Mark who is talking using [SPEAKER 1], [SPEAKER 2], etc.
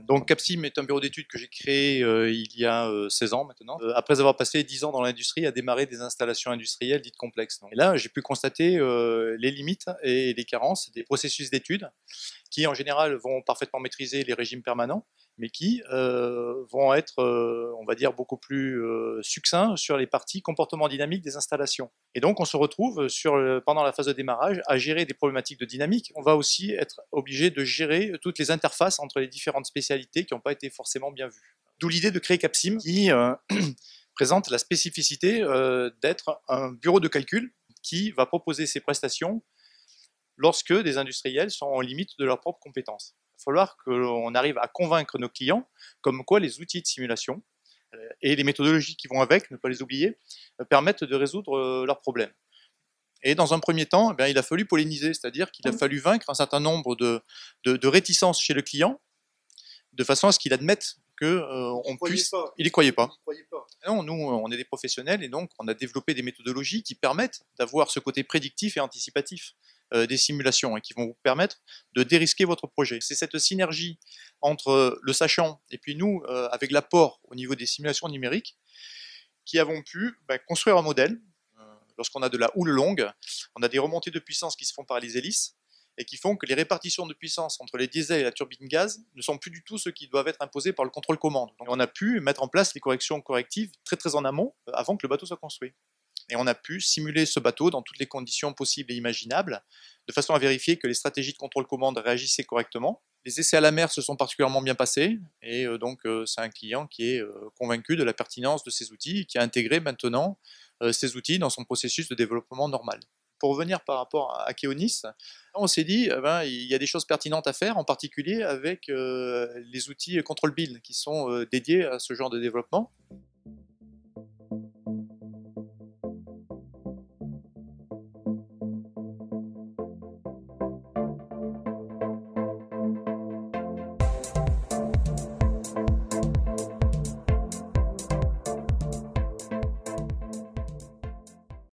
[SPEAKER 1] Donc Capsim est un bureau d'études que j'ai créé il y a 16 ans maintenant, après avoir passé 10 ans dans l'industrie à démarrer des installations industrielles dites complexes. Et là, j'ai pu constater les limites et les carences des processus d'études qui, en général, vont parfaitement maîtriser les régimes permanents, mais qui vont être, on va dire, beaucoup plus succincts sur les parties comportement dynamique des installations. Et donc, on se retrouve pendant la phase de démarrage à gérer des problématiques de dynamique. On va aussi être obligé de gérer toutes les interfaces entre les différentes spécialités qui n'ont pas été forcément bien vues. D'où l'idée de créer Capsim, qui présente la spécificité d'être un bureau de calcul qui va proposer ses prestations lorsque des industriels sont en limite de leurs propres compétences. Il va falloir qu'on arrive à convaincre nos clients comme quoi les outils de simulation et les méthodologies qui vont avec, ne pas les oublier, permettent de résoudre leurs problèmes. Et dans un premier temps, eh bien, il a fallu polliniser, c'est-à-dire qu'il a fallu vaincre un certain nombre de réticences chez le client, de façon à ce qu'il admette qu'on puisse... Il n'y croyait pas. Non, nous, on est des professionnels et donc on a développé des méthodologies qui permettent d'avoir ce côté prédictif et anticipatif des simulations et qui vont vous permettre de dérisquer votre projet. C'est cette synergie entre le sachant et puis nous, avec l'apport au niveau des simulations numériques, qui avons pu construire un modèle. Lorsqu'on a de la houle longue, on a des remontées de puissance qui se font par les hélices et qui font que les répartitions de puissance entre les diesels et la turbine gaz ne sont plus du tout ceux qui doivent être imposés par le contrôle commande. Donc on a pu mettre en place les corrections correctives très en amont, avant que le bateau soit construit. Et on a pu simuler ce bateau dans toutes les conditions possibles et imaginables, de façon à vérifier que les stratégies de contrôle commande réagissaient correctement. Les essais à la mer se sont particulièrement bien passés, et donc c'est un client qui est convaincu de la pertinence de ces outils, et qui a intégré maintenant ces outils dans son processus de développement normal. Pour revenir par rapport à Keonis, on s'est dit il y a des choses pertinentes à faire, en particulier avec les outils control build qui sont dédiés à ce genre de développement.